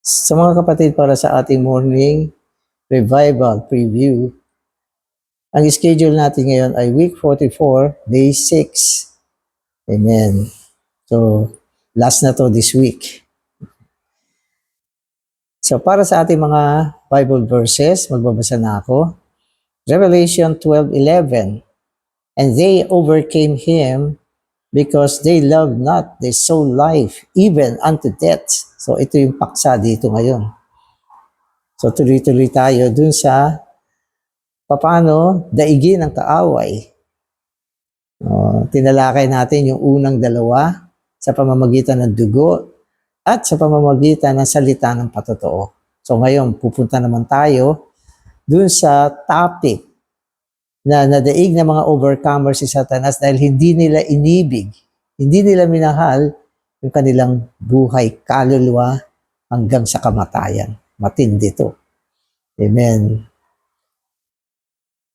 Sa mga kapatid, para sa ating morning revival preview, ang schedule natin ngayon ay week 44, day 6. Amen. So, last na to this week. So, para sa ating mga Bible verses, magbabasa na ako. Revelation 12:11. And they overcame him because they loved not their soul life, even unto death. So, ito yung paksa dito ngayon. So, tuloy-tuloy tayo dun sa paano daigin ang kaaway. Tinalakay natin yung unang dalawa sa pamamagitan ng dugo at sa pamamagitan ng salita ng patotoo. So ngayon, pupunta naman tayo dun sa topic na nadaig ng mga overcomers si Satanas dahil hindi nila inibig, hindi nila minahal yung kanilang buhay kaluluwa hanggang sa kamatayan. Matindi to. Amen.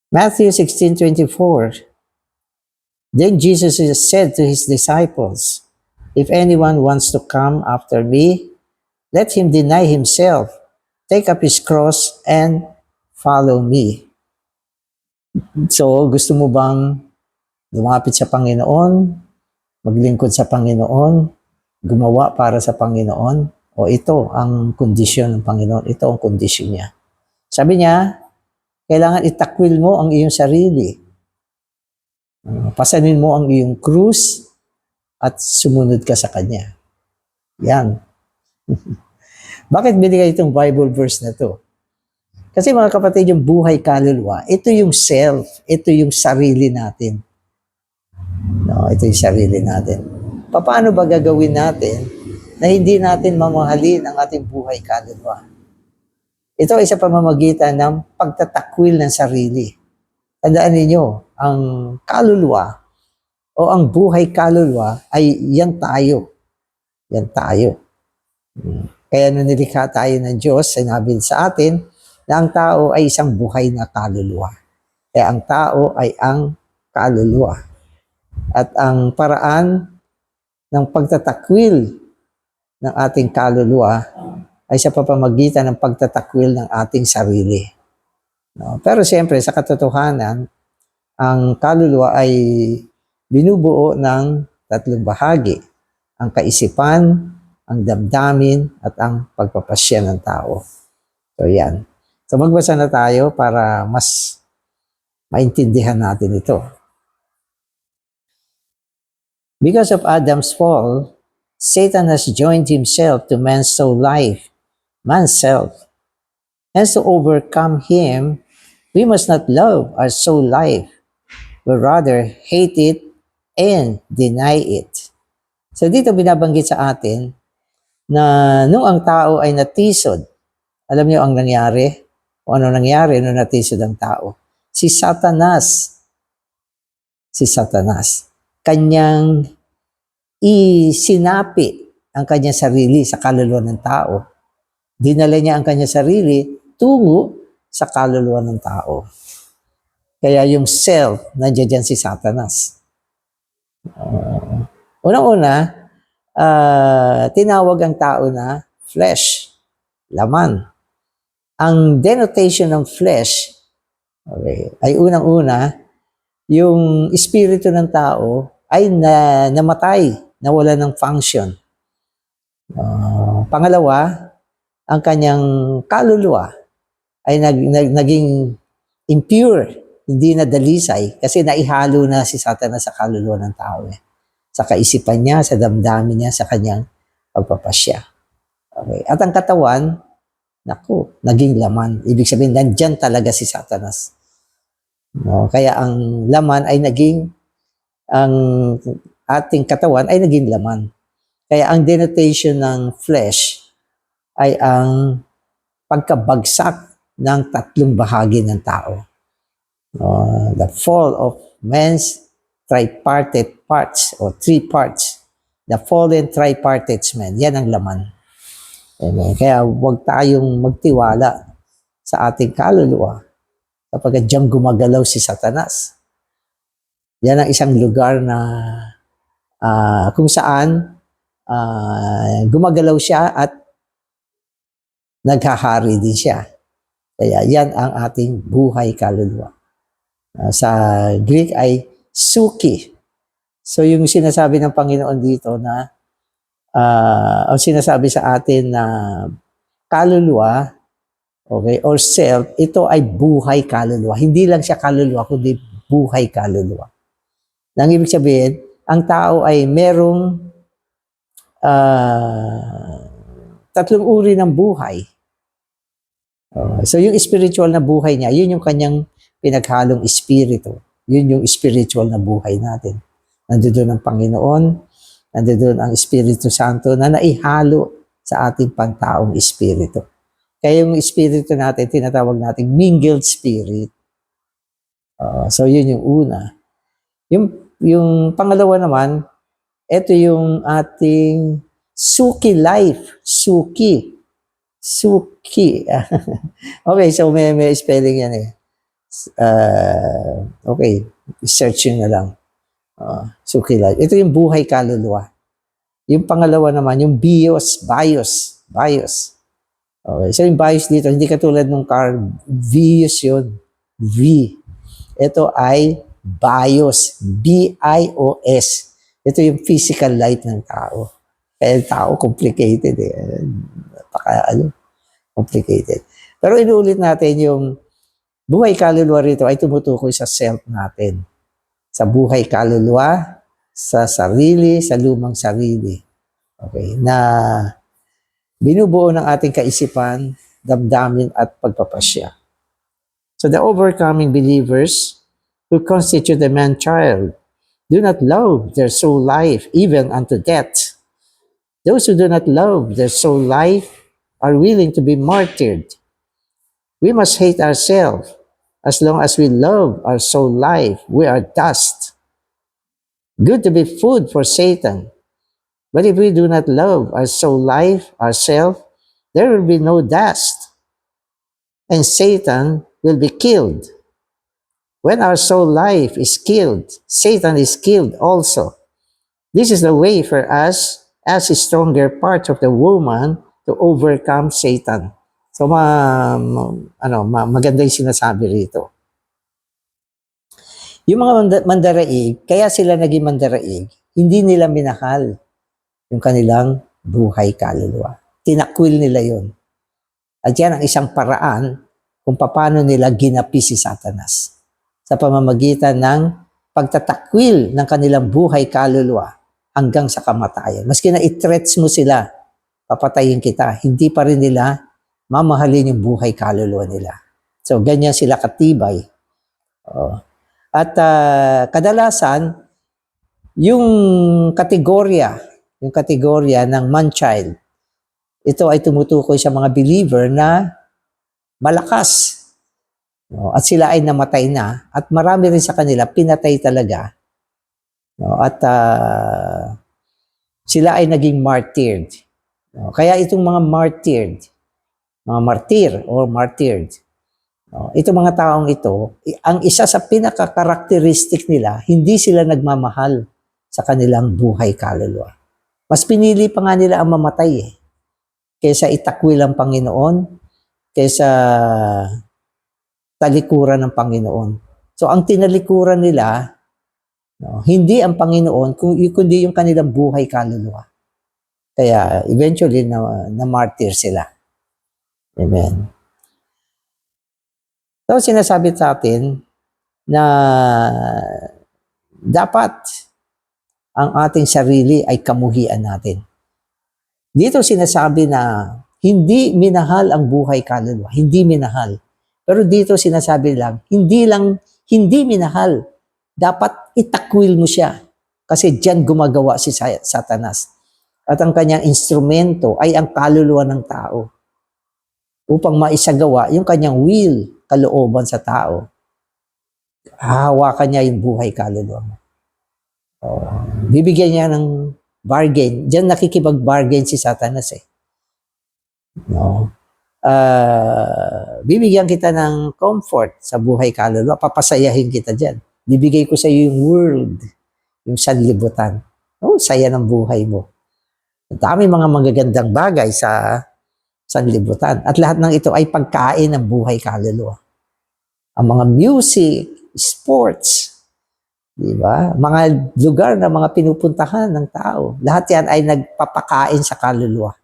Matthew 16:24. Then Jesus said to his disciples, if anyone wants to come after me, let him deny himself, take up his cross, and follow me. So, gusto mo bang lumapit sa Panginoon, maglingkod sa Panginoon, gumawa para sa Panginoon? O ito ang kondisyon ng Panginoon, ito ang kondisyon niya. Sabi niya, kailangan itakwil mo ang iyong sarili. Pasanin mo ang iyong krus at sumunod ka sa Kanya. Yan. Bakit binigay itong Bible verse na to? Kasi mga kapatid, yung buhay kaluluwa, ito yung self, ito yung sarili natin. No, ito yung sarili natin. Paano ba gagawin natin na hindi natin mamahalin ang ating buhay kaluluwa? Ito ay sa pamamagitan ng pagtatakwil ng sarili. Tandaan ninyo, ang kaluluwa o ang buhay kaluluwa ay yan tayo. Yan tayo. Kaya nung nilikha tayo ng Diyos, sinabi sa atin na ang tao ay isang buhay na kaluluwa. Kaya ang tao ay ang kaluluwa. At ang paraan ng pagtatakwil ng ating kaluluwa ay sa pamamagitan ng pagtatakwil ng ating sarili. No? Pero siyempre, sa katotohanan, ang kaluluwa ay binubuo ng tatlong bahagi. Ang kaisipan, ang damdamin, at ang pagpapasya ng tao. So yan. So magbasa na tayo para mas maintindihan natin ito. Because of Adam's fall, Satan has joined himself to man's soul life, man's self. Hence, to overcome him, we must not love our soul life, but rather hate it and deny it. So dito binabanggit sa atin na nung ang tao ay natisod, alam niyo ang nangyari? O ano nangyari nung natisod ang tao? Si Satanas, kanyang isinapi ang kanyang sarili sa kaluluwa ng tao. Dinala niya ang kanyang sarili tungo sa kaluluwa ng tao. Kaya yung self, nandiyan dyan si Satanas. Unang-una, tinawag ang tao na flesh, laman. Ang denotation ng flesh ay unang-una, yung espiritu ng tao ay namatay, nawala ng function. Pangalawa, ang kanyang kaluluwa ay naging impure, hindi na dalisay, kasi naihalo na si Satanas sa kaluluwa ng tao. Sa kaisipan niya, sa damdamin niya, sa kanyang pagpapasya. Okay. At ang katawan, naging laman. Ibig sabihin, nandyan talaga si Satanas. No? Kaya ang laman ay ang ating katawan ay naging laman. Kaya ang denotation ng flesh ay ang pagkabagsak ng tatlong bahagi ng tao. The fall of man's tripartite parts or three parts. The fallen tripartite man. Yan ang laman. Kaya huwag tayong magtiwala sa ating kaluluwa kapag diyan gumagalaw si Satanas. Yan ang isang lugar na kung saan gumagalaw siya at naghahari din siya. Kaya yan ang ating buhay kaluluwa. Sa Greek ay suki. So yung sinasabi ng Panginoon dito na o sinasabi sa atin na kaluluwa, okay, or self, ito ay buhay kaluluwa. Hindi lang siya kaluluwa, kundi buhay kaluluwa. Nang ibig sabihin, ang tao ay merong tatlong uri ng buhay. So yung spiritual na buhay niya, yun yung kanyang pinaghalong espiritu. Yun yung spiritual na buhay natin. Nandoon ang Panginoon, nandoon ang Espiritu Santo na naihalo sa ating pantaong espiritu. Kaya yung espiritu natin, tinatawag nating mingled spirit. So yun yung una. Yung pangalawa naman, ito yung ating suki life. Suki. Okay, so may spelling yan eh. Okay, search nyo na lang. Suki life. Ito yung buhay kaluluwa. Yung pangalawa naman, yung bios. Okay, so yung bios dito, hindi katulad ng car, bios yun. V. Ito ay bios. B-I-O-S. Ito yung physical life ng tao. Kaya yung tao, complicated eh. Complicated. Pero inuulit natin yung buhay kaluluwa rito ay tumutukoy sa self natin. Sa buhay kaluluwa, sa sarili, sa lumang sarili. Okay, na binubuo ng ating kaisipan, damdamin at pagpapasya. So the overcoming believers who constitute the man-child do not love their soul life even unto death. Those who do not love their soul life are willing to be martyred. We must hate ourselves. As long as we love our soul life, we are dust. Good to be food for Satan. But if we do not love our soul life, ourselves, there will be no dust. And Satan will be killed. When our soul life is killed, Satan is killed also. This is the way for us, as a stronger part of the woman, to overcome Satan. So, maganda yung sinasabi rito. Yung mga mandaraig, kaya sila naging mandaraig, hindi nila minahal yung kanilang buhay kaluluwa. Tinakwil nila yon. At yan ang isang paraan kung paano nila ginapi si Satanas. Sa pamamagitan ng pagtatakwil ng kanilang buhay kaluluwa hanggang sa kamatayan. Maski na i-threats mo sila, papatayin kita, hindi pa rin nila mamahalin yung buhay kaluluwa nila. So, ganyan sila katibay. At kadalasan, yung kategorya ng man-child, ito ay tumutukoy sa mga believer na malakas. At sila ay namatay na. At marami rin sa kanila, pinatay talaga. At sila ay naging martyred. Kaya itong mga martyred, mga martyr or martyred, itong mga taong ito, ang isa sa pinaka-karakteristik nila, hindi sila nagmamahal sa kanilang buhay kaluluwa. Mas pinili pa nga nila ang mamatay kaysa itakwil ang Panginoon, kaysa talikuran ng Panginoon. So ang tinalikuran nila, hindi ang Panginoon, kundi yung kanilang buhay kaluluwa. Kaya eventually na-martyr sila. Amen. So sinasabi sa atin na dapat ang ating sarili ay kamuhian natin. Dito sinasabi na hindi minahal ang buhay kaluluwa, hindi minahal. Pero dito sinasabi lang hindi minahal. Dapat itakwil mo siya kasi diyan gumagawa si Satanas. At ang kanyang instrumento ay ang kaluluwa ng tao upang maisagawa yung kanyang will, kalooban sa tao. Hahawakan niya yung buhay kaluluwa mo. Bibigyan niya ng bargain. Diyan nakikipag-bargain si Satanas bibigyan kita ng comfort sa buhay kaluluwa. Papasayahin kita diyan. Bibigay ko sa iyo yung world, yung sanlibutan. Saya ng buhay mo. Dami mga magagandang bagay sa sanlibutan. At lahat ng ito ay pagkain ng buhay kaluluwa. Ang mga music, sports, di ba? Mga lugar na mga pinupuntahan ng tao. Lahat yan ay nagpapakain sa kaluluwa.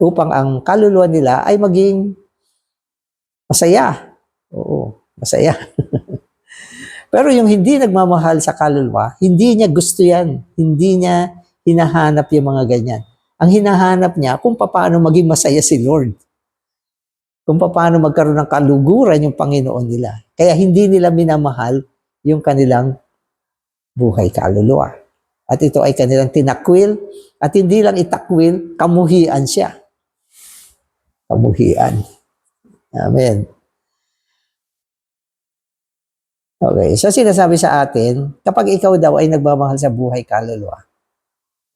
Upang ang kaluluwa nila ay maging masaya. Oo, masaya. Pero yung hindi nagmamahal sa kaluluwa, hindi niya gusto yan. Hindi niya hinahanap yung mga ganyan. Ang hinahanap niya kung paano maging masaya si Lord. Kung paano magkaroon ng kaluguran yung Panginoon nila. Kaya hindi nila minamahal yung kanilang buhay kaluluwa. At ito ay kanilang tinakwil. At hindi lang itakwil, kamuhian siya. Kamuhian. Amen. Okay, so sinasabi sa atin, kapag ikaw daw ay nagmamahal sa buhay kaluluwa,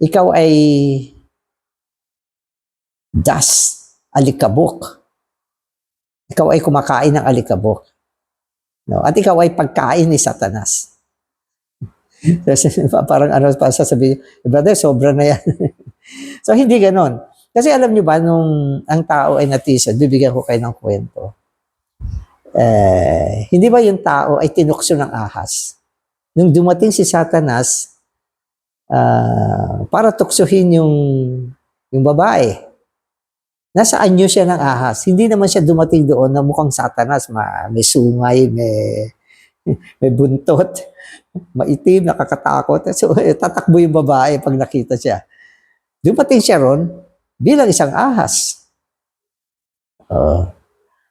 ikaw ay dust, alikabok. Ikaw ay kumakain ng alikabok. No? At ikaw ay pagkain ni Satanas. Parang ano pa sasabihin, brother, sobra na yan. So hindi ganon. Kasi alam niyo ba, nung ang tao ay natisod, bibigyan ko kayo ng kwento. Hindi ba yung tao ay tinukso ng ahas? Nung dumating si Satanas, para tuksohin yung babae, nasa anyo siya ng ahas. Hindi naman siya dumating doon na mukhang Satanas, may sungay, may buntot, maitim, nakakatakot. So, tatakbo yung babae pag nakita siya. Dumating siya ron bilang isang ahas.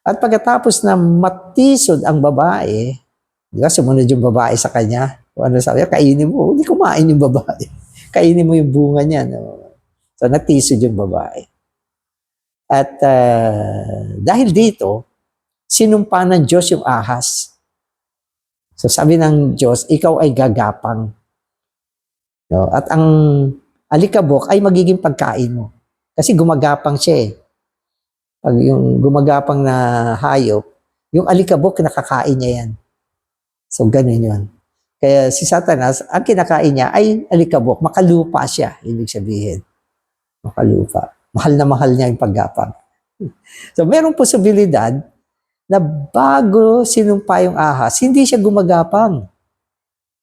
At pagkatapos na matisod ang babae, di ba, sumunod yung babae sa kanya. O ano sabi, kainin mo. Hindi kumain yung babae. Kainin mo yung bunga niya. No? So, natisod yung babae. At dahil dito, sinumpa ng Diyos yung ahas. So, sabi ng Diyos, ikaw ay gagapang. No? At ang alikabok ay magiging pagkain mo. Kasi gumagapang siya eh. Pag yung gumagapang na hayop, yung alikabok, nakakain niya yan. So, ganun yun. Kaya si Satanas, ang kinakain niya ay alikabok. Makalupa siya, ibig sabihin. Makalupa. Mahal na mahal niya yung paggapang. So, merong posibilidad na bago sinumpa yung ahas, hindi siya gumagapang.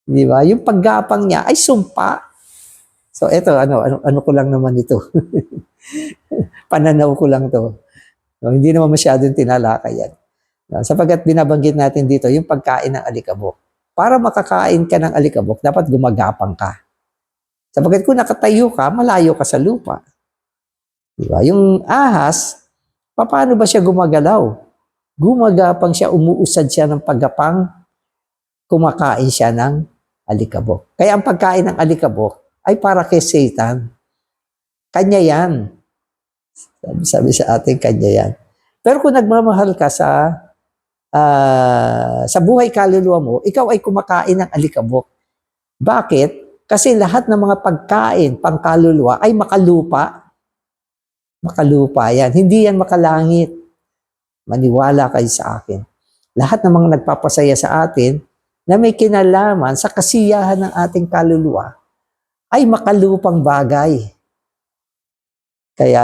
Di ba? Yung paggapang niya ay sumpa. So, eto, ano ko lang naman ito. Pananaw ko lang to. No, hindi naman masyadong tinalakay yan. No, sapagkat binabanggit natin dito yung pagkain ng alikabok. Para makakain ka ng alikabok, dapat gumagapang ka. Sapagkat kung nakatayo ka, malayo ka sa lupa. Diba? Yung ahas, paano ba siya gumagalaw? Gumagapang siya, umuusad siya ng paggapang, kumakain siya ng alikabok. Kaya ang pagkain ng alikabok ay para kay Satan. Kanya yan. Sabi sa atin, kanya yan. Pero kung nagmamahal ka sa buhay kaluluwa mo, ikaw ay kumakain ng alikabok. Bakit? Kasi lahat ng mga pagkain pangkaluluwa ay makalupa. Makalupa yan. Hindi yan makalangit. Maniwala kayo sa akin. Lahat ng mga nagpapasaya sa atin na may kinalaman sa kasiyahan ng ating kaluluwa ay makalupang bagay. Kaya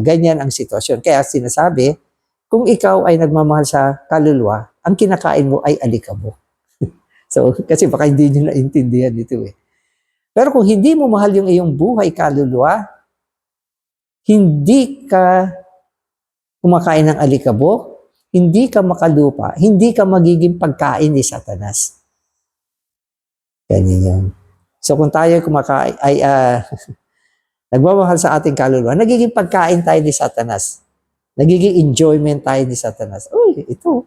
ganyan ang sitwasyon. Kaya sinasabi, kung ikaw ay nagmamahal sa kaluluwa, ang kinakain mo ay alikabok. So, kasi baka hindi nyo naintindihan ito eh. Pero kung hindi mo mahal yung iyong buhay kaluluwa, hindi ka kumakain ng alikabok, hindi ka makalupa, hindi ka magiging pagkain ni Satanas. Ganyan yun. So, kung tayo kumakain, nagmamahal sa ating kaluluwa, nagiging pagkain tayo ni Satanas. Nagiging enjoyment tayo ni Satanas. Uy, ito.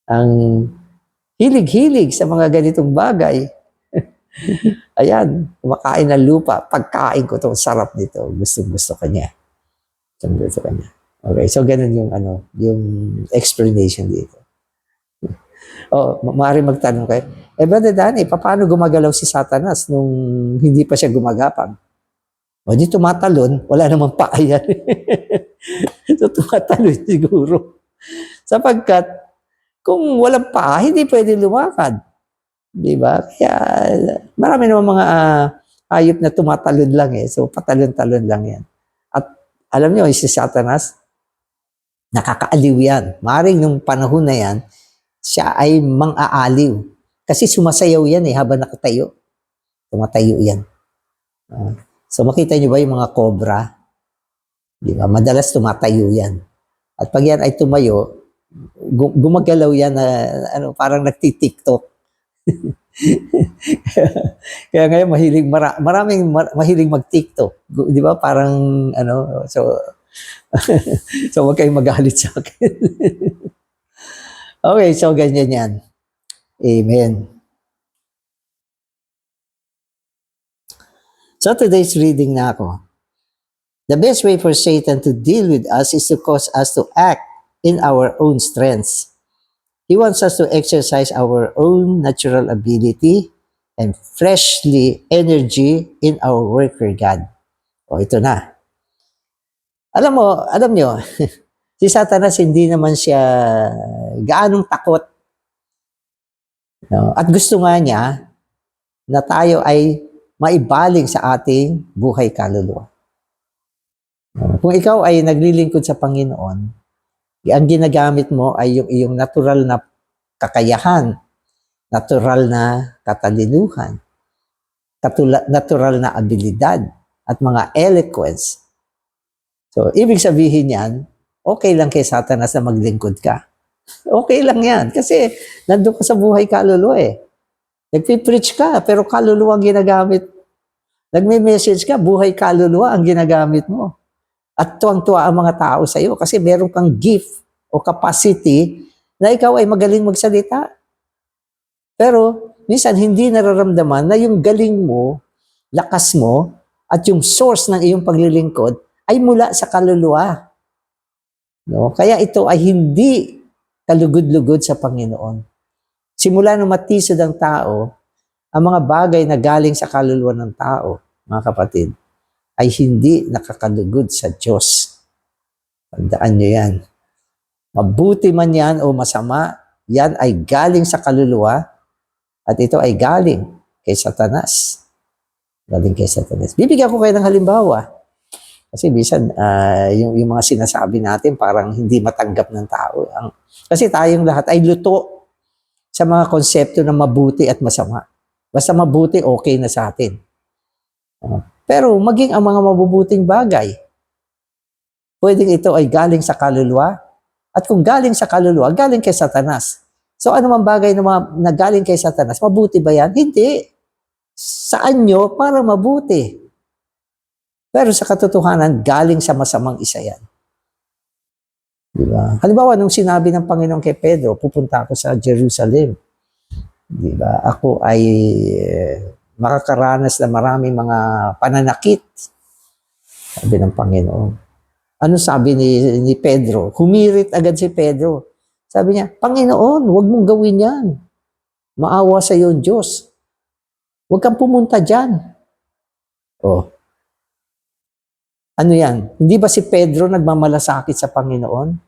Ang hilig-hilig sa mga ganitong bagay. Ayan, kumakain ng lupa. Pagkain ko to, sarap nito. Gusto ko niya. Gusto ko niya. Okay, so ganun yung explanation dito. Maaari magtanong kayo, Brother Danny, paano gumagalaw si Satanas nung hindi pa siya gumagapang? O di tumatalon, wala namang paa yan. So tumatalon siguro. Sapagkat kung walang paa, hindi pwede lumakad. Di ba? Kaya marami namang mga hayop na tumatalon lang eh. So patalon-talon lang yan. At Alam niyo, si Satanas, nakakaaliw yan. Maring nung panahon na yan, siya ay mang-aaliw. Kasi sumasayaw yan habang nakatayo. Tumatayo yan. So makita niyo ba yung mga cobra? Di ba? Madalas tumatayo yan. At pag yan ay tumayo, gumagalaw yan na parang nagti-TikTok. Kaya ngayon maraming mahilig mag-TikTok. Di ba? Parang so so wag kayong magalit sa akin. Okay, so ganyan yan. Amen. So today's reading na ako. The best way for Satan to deal with us is to cause us to act in our own strengths. He wants us to exercise our own natural ability and fleshly energy in our work for God. O, ito na. Alam nyo, si Satanas hindi naman siya gaanong takot. No? At gusto nga niya na tayo ay maibaling sa ating buhay kaluluwa. Kung ikaw ay naglilingkod sa Panginoon, ang ginagamit mo ay yung iyong natural na kakayahan, natural na katalinuhan, natural na abilidad, at mga eloquence. So, ibig sabihin yan, okay lang kay Satanas na maglingkod ka. Okay lang yan. Kasi nandun ka sa buhay kaluluwa Nagpipreach ka, pero kaluluwa ang ginagamit. Nagme-message ka, buhay kaluluwa ang ginagamit mo. At tuwang-tuwa ang mga tao sa iyo kasi meron kang gift o capacity na ikaw ay magaling magsalita. Pero minsan hindi nararamdaman na yung galing mo, lakas mo, at yung source ng iyong paglilingkod ay mula sa kaluluwa. No? Kaya ito ay hindi kalugod-lugod sa Panginoon. Simula nung matisod ang tao, ang mga bagay na galing sa kaluluwa ng tao, mga kapatid, ay hindi nakakalugod sa Diyos. Tandaan nyo yan. Mabuti man yan o masama, yan ay galing sa kaluluwa at ito ay galing kay Satanas. Galing kay Satanas. Bibigyan ko kayo ng halimbawa. Kasi bisan, yung mga sinasabi natin parang hindi matanggap ng tao. Kasi tayong lahat ay luto sa mga konsepto na mabuti at masama. Basta mabuti, okay na sa atin. Pero maging ang mga mabubuting bagay, pwedeng ito ay galing sa kaluluwa. At kung galing sa kaluluwa, galing kay Satanas. So ano man bagay na galing kay Satanas, mabuti ba yan? Hindi. Saan nyo para mabuti? Pero sa katotohanan, galing sa masamang isa yan. Diba? Halimbawa, nung sinabi ng Panginoon kay Pedro, pupunta ako sa Jerusalem. Diba? Ako ay makakaranas na maraming mga pananakit. Sabi ng Panginoon. Ano sabi ni Pedro? Humirit agad si Pedro. Sabi niya, Panginoon, huwag mong gawin yan. Maawa sa iyo ang Diyos. Huwag kang pumunta dyan. Oh. Ano yan? Hindi ba si Pedro nagmamalasakit sa Panginoon?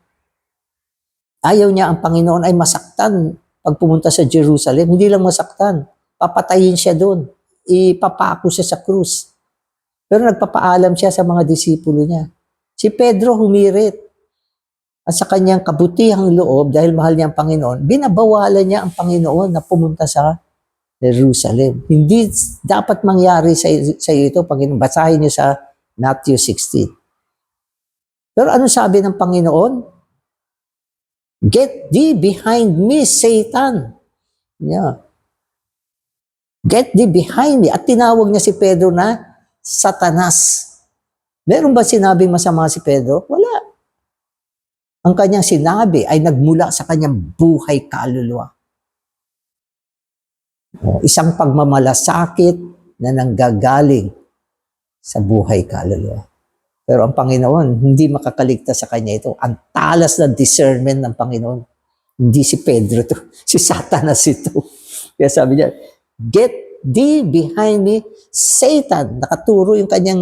Ayaw niya ang Panginoon ay masaktan pag pumunta sa Jerusalem. Hindi lang masaktan. Papatayin siya doon. Ipapako siya sa krus. Pero nagpapaalam siya sa mga disipulo niya. Si Pedro humirit. At sa kanyang kabutihang loob, dahil mahal niya ang Panginoon, binabawalan niya ang Panginoon na pumunta sa Jerusalem. Hindi dapat mangyari sa iyo ito, Panginoon. Basahin niyo sa Matthew 16. Pero ano sabi ng Panginoon? Get thee behind me, Satan. Yeah. Get thee behind me. At tinawag niya si Pedro na Satanas. Meron ba sinabing masama si Pedro? Wala. Ang kanyang sinabi ay nagmula sa kanyang buhay kaluluwa. Isang pagmamalasakit na nanggagaling sa buhay kaluluwa. Pero ang Panginoon, hindi makakaligtas sa kanya ito. Ang talas na discernment ng Panginoon. Hindi si Pedro to, si Satanas ito. Kaya sabi niya, get thee behind me, Satan. Nakaturo yung kanyang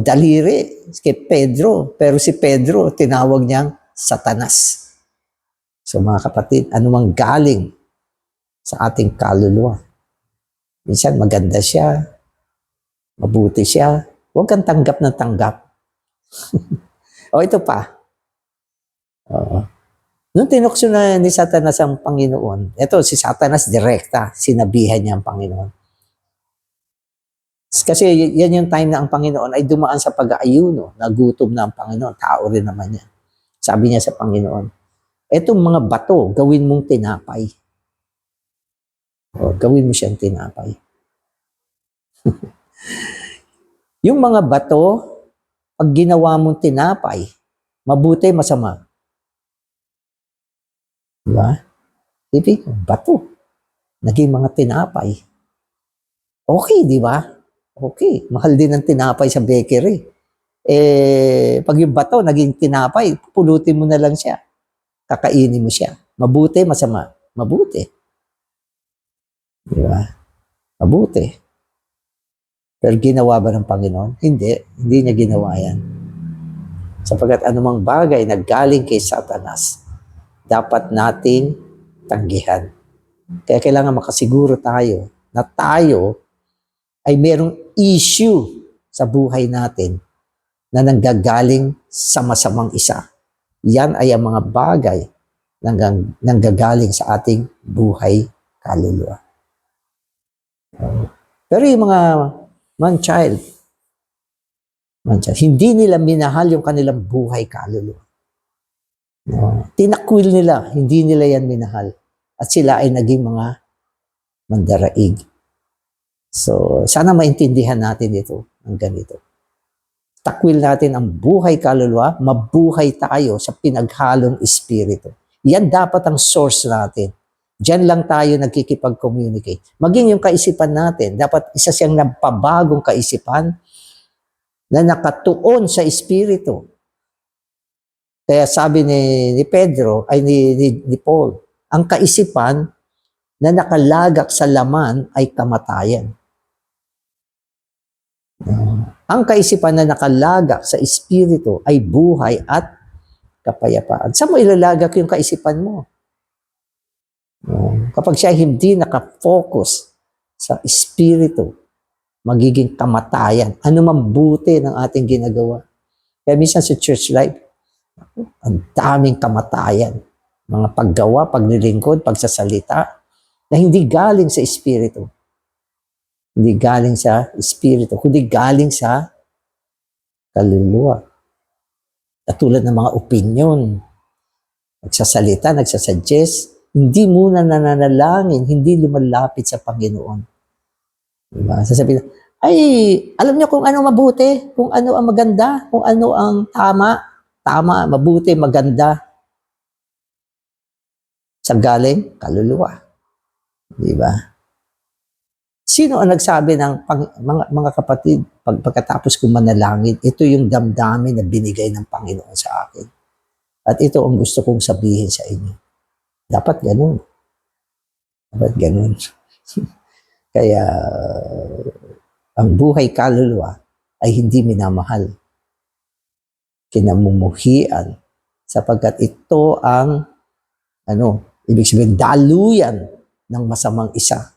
daliri kay Pedro. Pero si Pedro, tinawag niyang Satanas. So mga kapatid, anumang galing sa ating kaluluwa. Minsan maganda siya, mabuti siya, Huwag kang tanggap ng tanggap. O ito pa. Oo. Nung tinukso na ni Satanas ang Panginoon, ito si Satanas direkta, sinabihan niya ang Panginoon. Kasi yan yung time na ang Panginoon ay dumaan sa pag-aayuno, nagutom na ang Panginoon, tao rin naman yan. Sabi niya sa Panginoon, etong mga bato, gawin mong tinapay. O, gawin mo siyang tinapay. Yung mga bato, pag ginawa mong tinapay, mabuti, masama. Diba? Ibig, bato. Naging mga tinapay. Okay, di ba? Okay. Mahal din ang tinapay sa bakery. Pag yung bato naging tinapay, pulutin mo na lang siya. Kakainin mo siya. Mabuti, masama. Mabuti. Di ba? Mabuti. Pero ginawa ba ng Panginoon? Hindi. Hindi niya ginawa yan. Sapagkat anumang bagay na galing kay Satanas, dapat nating tanggihan. Kaya kailangan makasiguro tayo na tayo ay merong issue sa buhay natin na nanggagaling sa masamang isa. Yan ay ang mga bagay na nanggagaling sa ating buhay kaluluwa. Pero yung mga man-child, hindi nila minahal yung kanilang buhay kaluluwa. Tinakwil nila, hindi nila yan minahal. At sila ay naging mga mandaraig. So, sana maintindihan natin ito ng ganito. Takwil natin ang buhay kaluluwa, mabuhay tayo sa pinaghalong espiritu. Yan dapat ang source natin. Diyan lang tayo nagkikipag-communicate. Maging yung kaisipan natin, dapat isa siyang nagpabagong kaisipan na nakatuon sa espiritu. Kaya sabi ni Pedro, ay ni Paul, ang kaisipan na nakalagak sa laman ay kamatayan. Ang kaisipan na nakalagak sa espiritu ay buhay at kapayapaan. Saan mo ilalagak yung kaisipan mo? Kapag siya hindi nakafocus sa espiritu, magiging kamatayan. Ano man buti ng ating ginagawa. Kaya minsan sa church life, ang daming kamatayan. Mga paggawa, paglilingkod, pagsasalita, na hindi galing sa espiritu. Hindi galing sa espiritu, kundi galing sa kaluluwa. Katulad ng mga opinion, nagsasalita, nagsasuggest, hindi muna nananalangin, hindi lumalapit sa Panginoon. Diba? Sasabihin, ay, alam niyo kung ano mabuti, kung ano ang maganda, kung ano ang tama, mabuti, maganda. Sa galing, kaluluwa. Diba? Sino ang nagsabi ng mga kapatid, pagkatapos kong manalangin, ito yung damdamin na binigay ng Panginoon sa akin. At ito ang gusto kong sabihin sa inyo. Dapat ganun. Dapat ganun. Kaya, ang buhay kaluluwa ay hindi minamahal. Kinamumuhian. Sapagkat ito ang, ibig sabihin, daluyan ng masamang isa.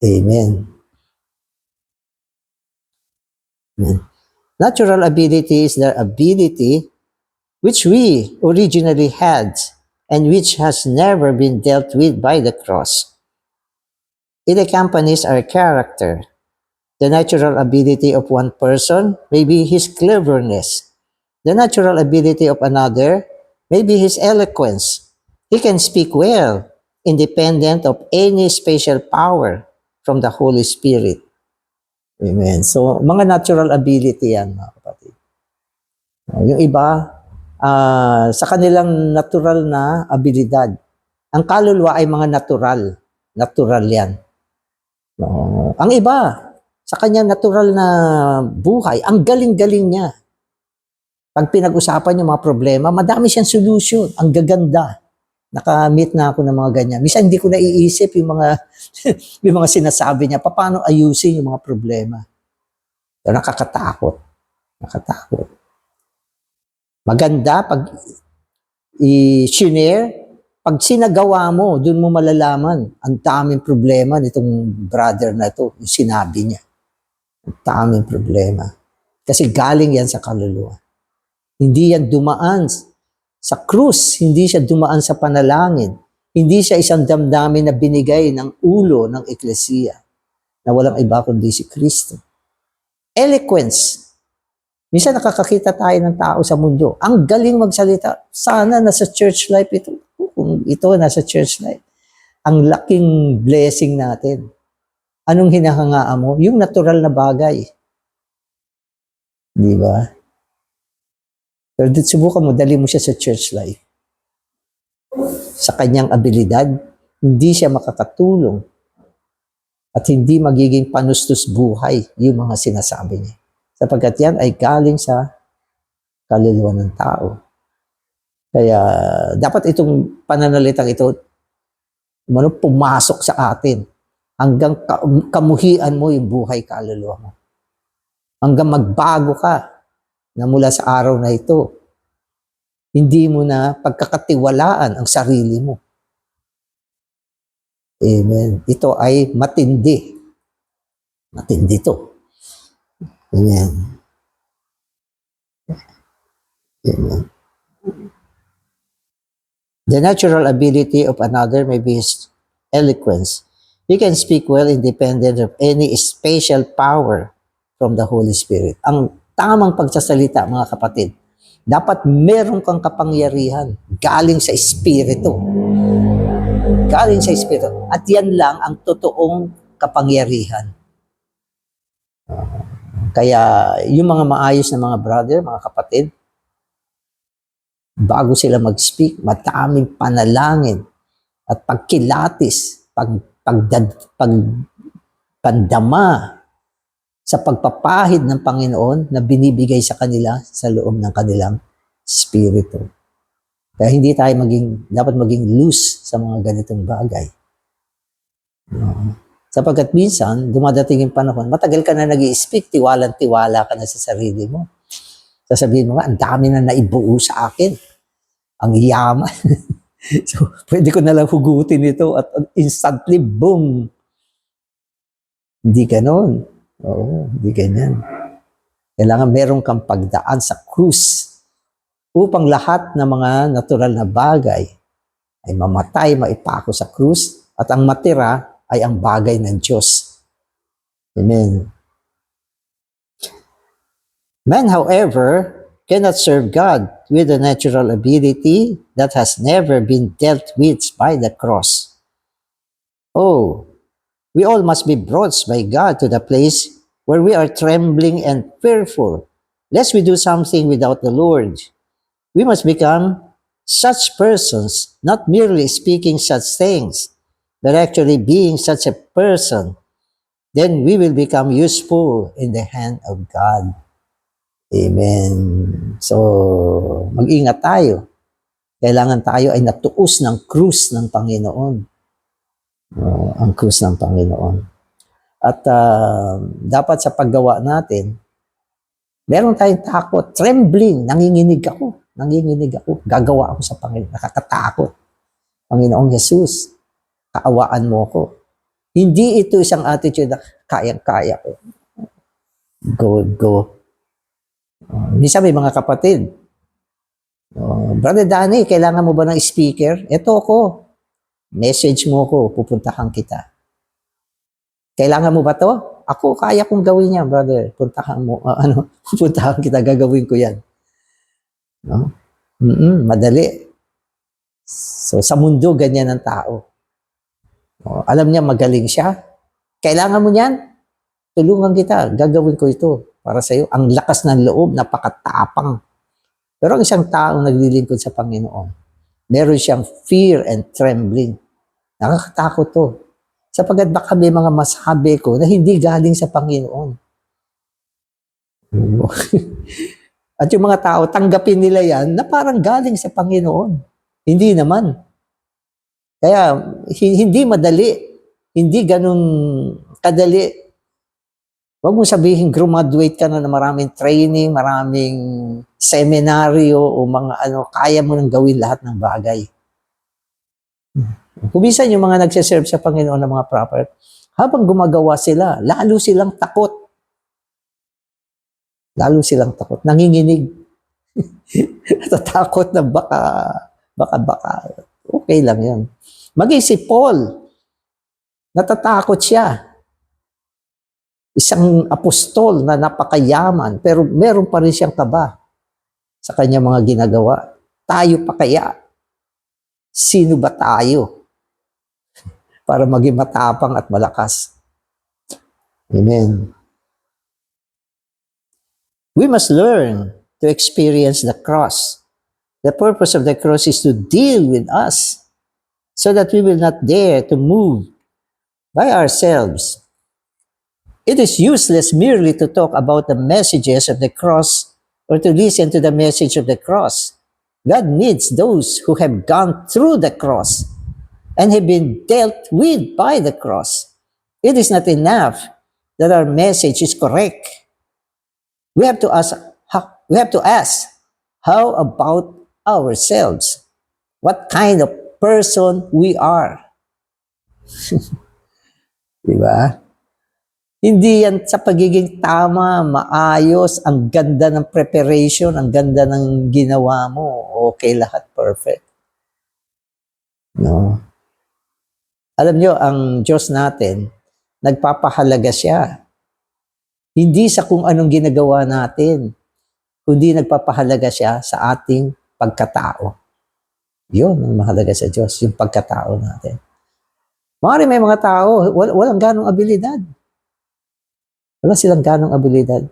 Amen. Amen. Natural ability is the ability which we originally had and which has never been dealt with by the cross. It accompanies our character. The natural ability of one person may be his cleverness. The natural ability of another may be his eloquence. He can speak well, independent of any special power from the Holy Spirit. Amen. So, mga natural ability yan, mga kapatid. Yung iba, sa kanilang natural na abilidad. Ang kaluluwa ay mga natural. Natural yan. Ang iba, sa kanyang natural na buhay, ang galing-galing niya. Pag pinag-usapan yung mga problema, madami siyang solution. Ang gaganda. Nakamit na ako ng mga ganyan. Minsan hindi ko naiisip yung mga yung mga sinasabi niya, paano ayusin yung mga problema. Pero nakakatakot. Nakatakot. Maganda pag i-share, pag sinagawa mo, doon mo malalaman ang daming problema nitong brother na ito, yung sinabi niya. Daming problema. Kasi galing yan sa kaluluwa. Hindi yan dumaan sa krus, hindi siya dumaan sa panalangin. Hindi siya isang damdamin na binigay ng ulo ng eklesiya na walang iba kundi si Kristo. Eloquence. Minsan nakakakita tayo ng tao sa mundo. Ang galing magsalita. Sana nasa church life ito. Kung ito nasa church life. Ang laking blessing natin. Anong hinahangaan mo? Yung natural na bagay. Di ba? Pero subukan mo, dali mo siya sa church life. Sa kanyang abilidad, hindi siya makakatulong at hindi magiging panustos buhay yung mga sinasabi niya. Sapagkat yan ay galing sa kaluluwa ng tao. Kaya dapat itong pananalitang ito pumasok sa atin hanggang kamuhian mo yung buhay kaluluwa mo. Hanggang magbago ka na mula sa araw na ito, hindi mo na pagkakatiwalaan ang sarili mo. Amen. Ito ay matindi. Matindi ito. Amen. Amen. The natural ability of another may be his eloquence. He can speak well independent of any special power from the Holy Spirit. Ang tamang pagsasalita, mga kapatid, dapat meron kang kapangyarihan galing sa Espiritu. Galing sa Espiritu. At yan lang ang totoong kapangyarihan. Kaya yung mga maayos na mga brother, mga kapatid, bago sila mag-speak, mataming panalangin at pagkilatis, pagdama sa pagpapahid ng Panginoon na binibigay sa kanila sa loob ng kanilang spirito. Kaya hindi tayo dapat maging loose sa mga ganitong bagay. Sapagkat minsan, dumadating yung panahon, matagal ka na nag-i-speak, tiwalang-tiwala ka na sa sarili mo. Sasabihin mo nga, ang dami na naibuo sa akin. Ang yaman. So, pwede ko na lang hugutin ito at instantly, boom. Hindi ganon. Oo, hindi ganyan. Kailangan meron kang pagdaan sa krus upang lahat ng mga natural na bagay ay mamatay, maipako sa krus at ang matira ay ang bagay ng Diyos. Amen. Man, however, cannot serve God with a natural ability that has never been dealt with by the cross. Oh, we all must be brought by God to the place where we are trembling and fearful, lest we do something without the Lord. We must become such persons, not merely speaking such things, but actually being such a person. Then we will become useful in the hand of God. Amen. So, mag-ingat tayo. Kailangan tayo ay natuos ng krus ng Panginoon. Ang krus ng Panginoon. At dapat sa paggawa natin, meron tayong takot, trembling, nanginginig ako. Gagawa ako sa Panginoon, nakakatakot. Panginoong Jesus, kaawaan mo ko. Hindi ito isang attitude na kayang-kaya ko. Go. Minsan may mga kapatid, Brother Danny, kailangan mo ba ng speaker? Ito ako. Message mo ko, pupuntahan kita. Kailangan mo ba to? Ako, kaya kong gawin yan, brother. Pupuntahan kita, gagawin ko yan. No? Madali. So, sa mundo, ganyan ang tao. Alam niya, magaling siya. Kailangan mo niyan? Tulungan kita, gagawin ko ito para sa iyo. Ang lakas ng loob, napakatapang. Pero ang isang taong naglilingkod sa Panginoon, meron siyang fear and trembling. Nakakatakot to. Sapagkat baka may mga masabi ko na hindi galing sa Panginoon. At yung mga tao, tanggapin nila yan na parang galing sa Panginoon. Hindi naman. Kaya hindi madali. Hindi ganun kadali. Huwag mo sabihin graduate ka na maraming training, maraming seminaryo o mga kaya mo nang gawin lahat ng bagay. Kuminsan yung mga nagsiserve sa Panginoon ng mga prophet, habang gumagawa sila, lalo silang takot. Lalo silang takot. Nanginginig. Natatakot na baka. Okay lang yun. Maging si Paul, natatakot siya. Isang apostol na napakayaman, pero meron pa rin siyang kaba sa kanyang mga ginagawa. Tayo pa kaya? Sino ba tayo para maging matapang at malakas? Amen. We must learn to experience the cross. The purpose of the cross is to deal with us so that we will not dare to move by ourselves. It is useless merely to talk about the messages of the cross or to listen to the message of the cross. God needs those who have gone through the cross and have been dealt with by the cross. It is not enough that our message is correct. We have to ask, how about ourselves? What kind of person we are? Diba? Hindi yan sa pagiging tama, maayos, ang ganda ng preparation, ang ganda ng ginawa mo, okay lahat, perfect. No? Alam nyo, ang Diyos natin, nagpapahalaga siya. Hindi sa kung anong ginagawa natin, kundi nagpapahalaga siya sa ating pagkatao. Yun ang mahalaga sa Diyos, yung pagkatao natin. Maaari may mga tao, walang ganong abilidad. Wala silang ganong abilidad.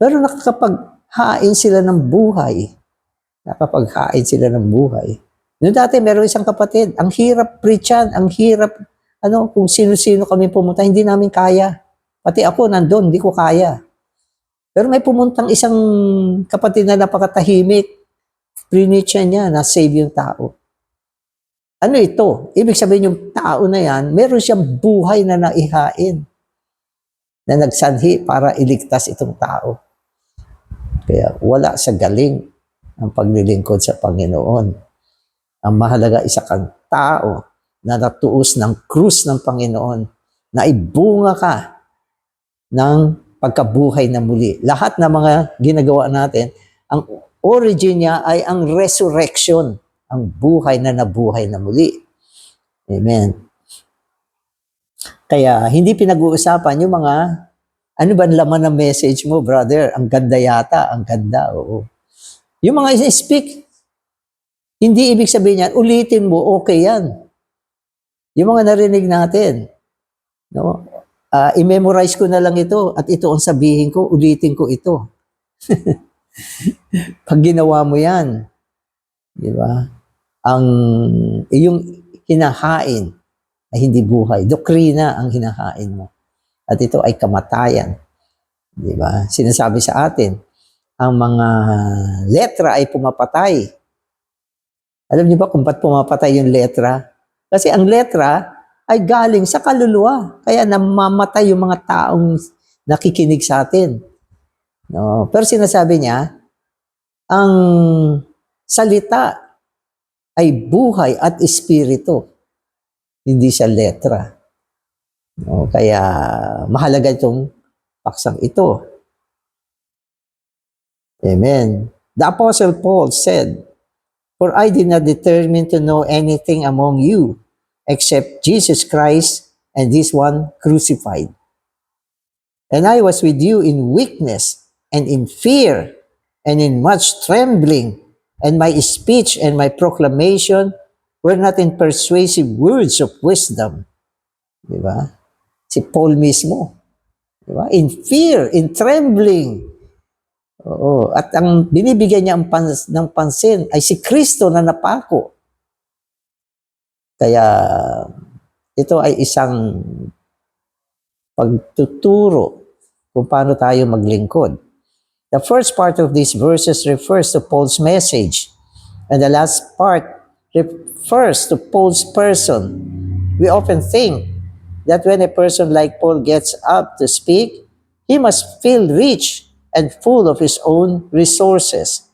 Pero nakakapaghain sila ng buhay. Nakakapaghain sila ng buhay. Noong dati, meron isang kapatid, ang hirap preachan, ang hirap, kung sino-sino kami pumunta, hindi namin kaya. Pati ako nandun, hindi ko kaya. Pero may pumuntang isang kapatid na napakatahimik, preachan niya, na-save yung tao. Ano ito? Ibig sabihin yung tao na yan, meron siyang buhay na naihain, na nagsanhi para iligtas itong tao. Kaya wala sa galing ang paglilingkod sa Panginoon. Ang mahalaga, isa kang tao na natuos ng krus ng Panginoon, na ibunga ka ng pagkabuhay na muli. Lahat ng mga ginagawa natin, ang origin niya ay ang resurrection, ang buhay na nabuhay na muli. Amen. Kaya hindi pinag-uusapan yung mga, ano ba ang laman ng message mo, brother? Ang ganda yata, ang ganda, oo. Yung mga speak, hindi ibig sabihin yan, ulitin mo, okay yan. Yung mga narinig natin, no? I-memorize ko na lang ito at ito ang sabihin ko, ulitin ko ito. Pag ginawa mo yan, di ba? Ang iyong hinahain ay hindi buhay. Doktrina ang hinahain mo. At ito ay kamatayan. Di ba? Sinasabi sa atin, ang mga letra ay pumapatay. Alam niyo ba kung ba't pumapatay yung letra? Kasi ang letra ay galing sa kaluluwa. Kaya namamatay yung mga taong nakikinig sa atin. No? Pero sinasabi niya, ang salita ay buhay at espiritu. Hindi siya letra. No? Kaya mahalaga itong paksang ito. Amen. The Apostle Paul said, "For I did not determine to know anything among you except Jesus Christ and this one crucified. And I was with you in weakness and in fear and in much trembling, and my speech and my proclamation were not in persuasive words of wisdom." Di ba? Si Paul mismo. Di ba? In fear, in trembling. Oo. At ang binibigyan niya ng pansin ay si Kristo na napako. Kaya ito ay isang pagtuturo kung paano tayo maglingkod. The first part of these verses refers to Paul's message, and the last part refers to Paul's person. We often think that when a person like Paul gets up to speak, he must feel rich and full of his own resources.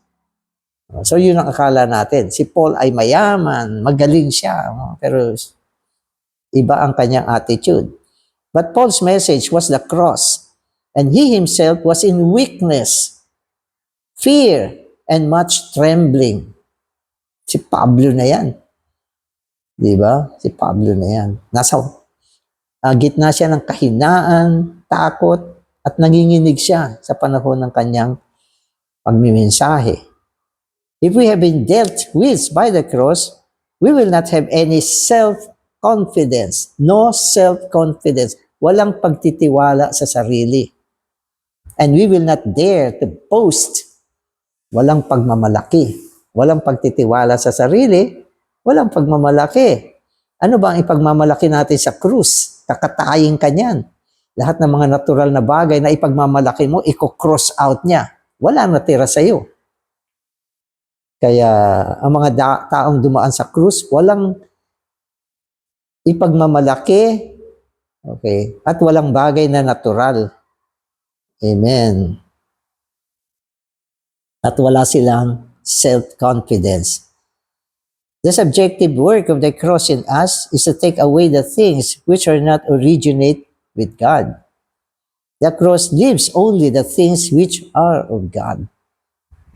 So yun ang akala natin. Si Paul ay mayaman, magaling siya, pero iba ang kanyang attitude. But Paul's message was the cross. And he himself was in weakness, fear, and much trembling. Si Pablo na yan. Di ba? Si Pablo na yan. Nasa gitna siya ng kahinaan, takot, at nanginginig siya sa panahon ng kanyang pagmimensahe. If we have been dealt with by the cross, we will not have any self-confidence. No self-confidence. Walang pagtitiwala sa sarili. And we will not dare to boast. Walang pagmamalaki. Walang pagtitiwala sa sarili. Walang pagmamalaki. Ano ba ang ipagmamalaki natin sa krus? Kakatayin ka niyan. Lahat ng mga natural na bagay na ipagmamalaki mo, i-cross out niya. Wala natira sa iyo. Kaya ang mga taong dumaan sa krus, walang ipagmamalaki, okay, at walang bagay na natural. Amen. At wala silang self-confidence. The subjective work of the cross in us is to take away the things which are not originate with God. The cross leaves only the things which are of God.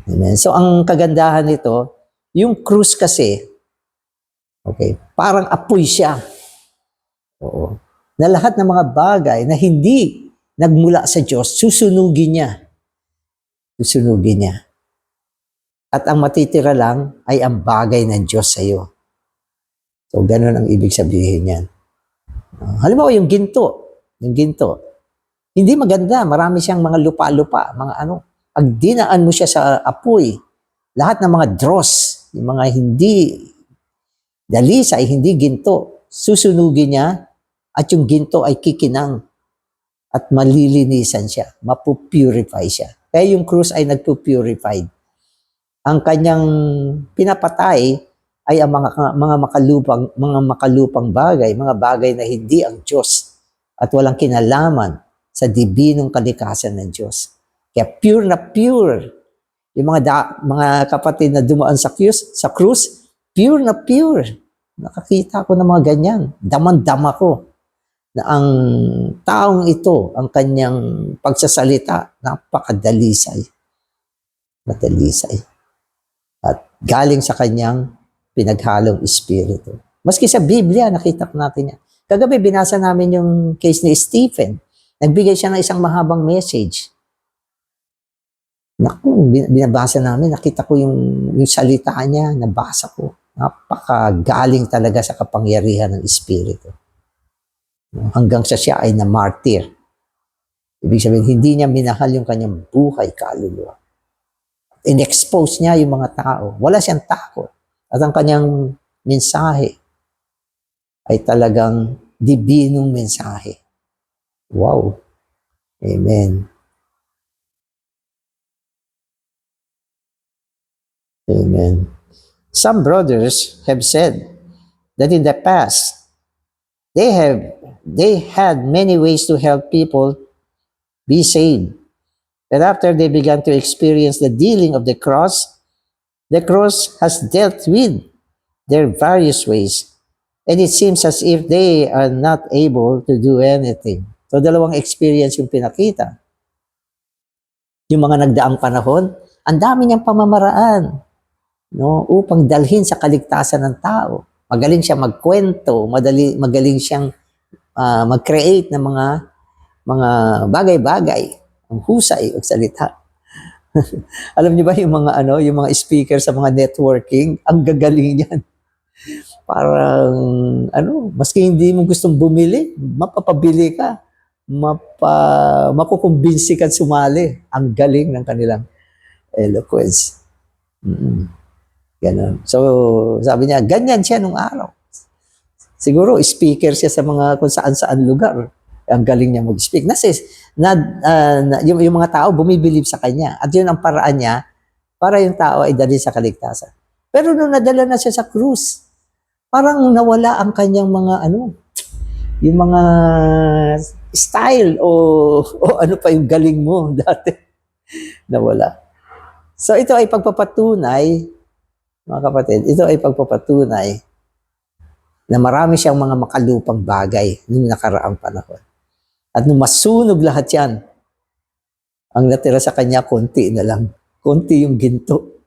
Amen. So ang kagandahan nito, yung krus kasi, okay, parang apoy siya. Oo. Na lahat ng mga bagay na hindi nagmula sa Diyos, susunugin niya. Susunugin niya. At ang matitira lang ay ang bagay ng Diyos sa iyo. So, ganun ang ibig sabihin niyan. Halimbawa, yung ginto. Yung ginto. Hindi maganda. Marami siyang mga lupa-lupa. Mga ano. Pag dinaan mo siya sa apoy, lahat ng mga dross, yung mga hindi dalisay, hindi ginto, susunugin niya at yung ginto ay kikinang at malilinisan siya. Mapupurify siya. Kaya yung krus ay nagpupurified. Ang kanyang pinapatay ay ang mga makalupang bagay, mga bagay na hindi ang Diyos at walang kinalaman sa dibinong kalikasan ng Diyos. Kaya pure na pure. Yung mga kapatid na dumaan sa krus, pure na pure. Nakakita ko ng mga ganyan. Daman-dama ko na ang taong ito, ang kanyang pagsasalita, napakadalisay. Madalisay. At galing sa kanyang pinaghalong espiritu. Maski sa Biblia, nakita ko natin yan. Kagabi, binasa namin yung case ni Stephen. Nagbigay siya ng isang mahabang message. Naku, binabasa namin, nakita ko yung salita niya, nabasa ko. Napakagaling talaga sa kapangyarihan ng Espiritu. Hanggang sa siya ay na-martyr. Ibig sabihin, hindi niya minahal yung kanyang buhay kaluluwa. In-expose niya yung mga tao. Wala siyang takot. At ang kanyang mensahe ay talagang dibinong mensahe. Wow. Amen. Amen. Some brothers have said that in the past, they had many ways to help people be saved. But after they began to experience the dealing of the cross has dealt with their various ways. And it seems as if they are not able to do anything. So, dalawang experience yung pinakita. Yung mga nagdaang panahon, ang dami niyang pamamaraan, no, upang dalhin sa kaligtasan ng tao. Magaling siya magkwento, magaling siyang mag-create ng mga bagay-bagay, ang husay o salita. Alam niyo ba yung mga speaker sa mga networking, ang gagaling niyan. Parang maski hindi mo gustong bumili, mapapabili ka, makukumbinsi ka sumali. Ang galing ng kanilang eloquence. Ganun. So, sabi niya, ganyan siya nung araw. Siguro, speaker siya sa mga kung saan-saan lugar. Ang galing niya mag-speak. Yung mga tao bumibilib sa kanya. At yun ang paraan niya para yung tao ay dali sa kaligtasan. Pero nung nadala na siya sa krus, parang nawala ang kanyang mga yung mga style o ano pa yung galing mo dati. Nawala. So ito ay pagpapatunay, mga kapatid, ito ay pagpapatunay na marami siyang mga makalupang bagay noong nakaraang panahon. At nung masunog lahat yan, Ang natira sa kanya, konti na lang. Konti yung ginto.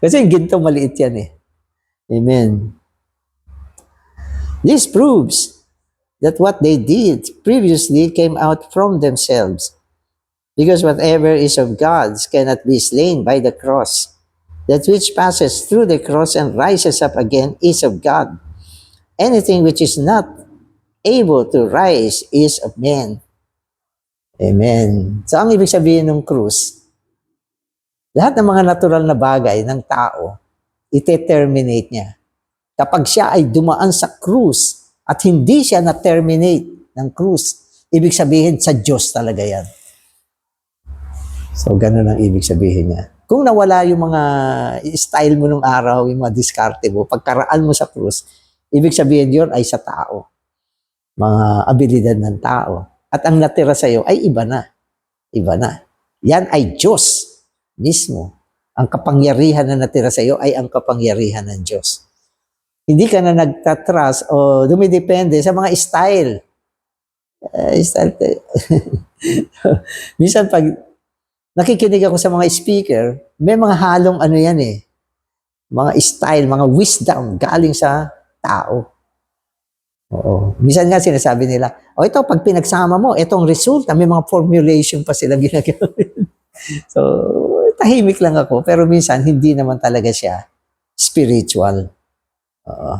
Kasi yung ginto, maliit yan eh. Amen. This proves that what they did previously came out from themselves. Because whatever is of God's cannot be slain by the cross. That which passes through the cross and rises up again is of God. Anything which is not able to rise is of men. Amen. So ang ibig sabihin ng krus, lahat ng mga natural na bagay ng tao, ite-terminate niya. Kapag siya ay dumaan sa krus at hindi siya na-terminate ng krus, ibig sabihin sa Diyos talaga yan. So, ganun ang ibig sabihin niya. Kung nawala yung mga style mo nung araw, yung mga diskarte mo, pagkaraan mo sa krus, ibig sabihin yun ay sa tao. Mga abilidad ng tao. At ang natira sa iyo ay iba na. Iba na. Yan ay Diyos mismo. Ang kapangyarihan na natira sa iyo ay ang kapangyarihan ng Diyos. Hindi ka na nagtatrust o dumidepende sa mga style. Minsan pag nakikinig ako sa mga speaker, may mga halong ano yan eh. Mga style, mga wisdom galing sa tao. Oo. Minsan nga sinasabi nila, ito pag pinagsama mo, itong resulta, may mga formulation pa silang ginagawin. So, tahimik lang ako, pero minsan hindi naman talaga siya spiritual. Oo.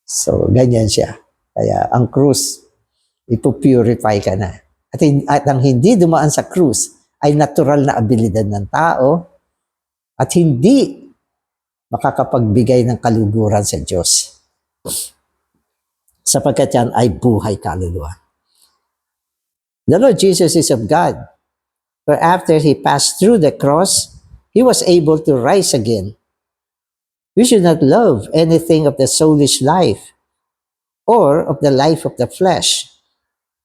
So, ganyan siya. Kaya ang krus, ipupurify ka na. At ang hindi dumaan sa krus ay natural na abilidad ng tao at hindi makakapagbigay ng kaluguran sa Diyos. Sapagkat yan ay buhay kaluluwa. The Lord Jesus is of God. For after He passed through the cross, He was able to rise again. We should not love anything of the soulish life or of the life of the flesh,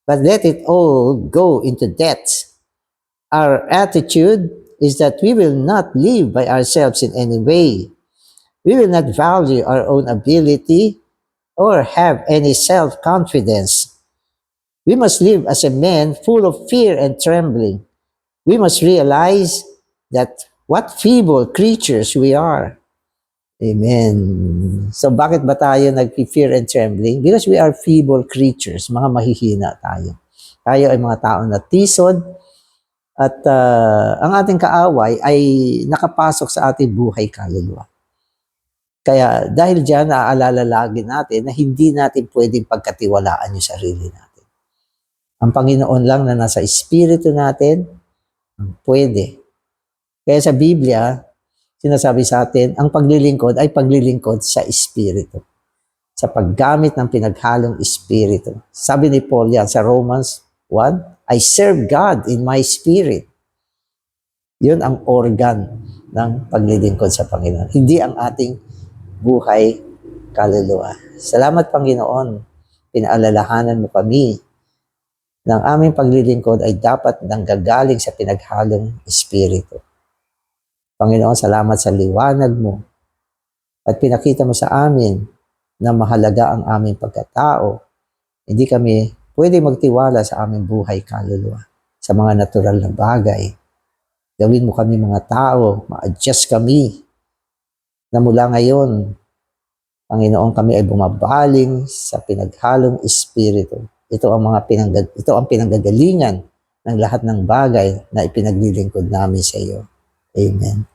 but let it all go into death. Our attitude is that we will not live by ourselves in any way. We will not value our own ability or have any self-confidence. We must live as a man full of fear and trembling. We must realize that what feeble creatures we are. Amen. So bakit ba tayo nag-fear and trembling? Because we are feeble creatures, mga mahihina tayo. Tayo ay mga tao na tisod at ang ating kaaway ay nakapasok sa ating buhay kaluluwa. Kaya dahil dyan, naaalala lagi natin na hindi natin pwedeng pagkatiwalaan yung sarili natin. Ang Panginoon lang na nasa espiritu natin, pwede. Kaya sa Biblia, sinasabi sa atin, ang paglilingkod ay paglilingkod sa espiritu. Sa paggamit ng pinaghalong espiritu. Sabi ni Paul yan sa Romans 1, I serve God in my spirit. Yun ang organ ng paglilingkod sa Panginoon. Hindi ang ating buhay kaluluwa. Salamat Panginoon, pinaalalahanan mo kami ng aming paglilingkod ay dapat nanggagaling sa pinaghalong espiritu. Panginoon, salamat sa liwanag mo at pinakita mo sa amin na mahalaga ang aming pagkatao. Hindi kami pwede magtiwala sa aming buhay kaluluwa, sa mga natural na bagay. Gawin mo kami mga tao, ma-adjust kami na mula ngayon, Panginoon, kami ay bumabaling sa pinaghalong espiritu. Ito ang pinanggagalingan ng lahat ng bagay na ipinaglilingkod namin sa iyo. Amen.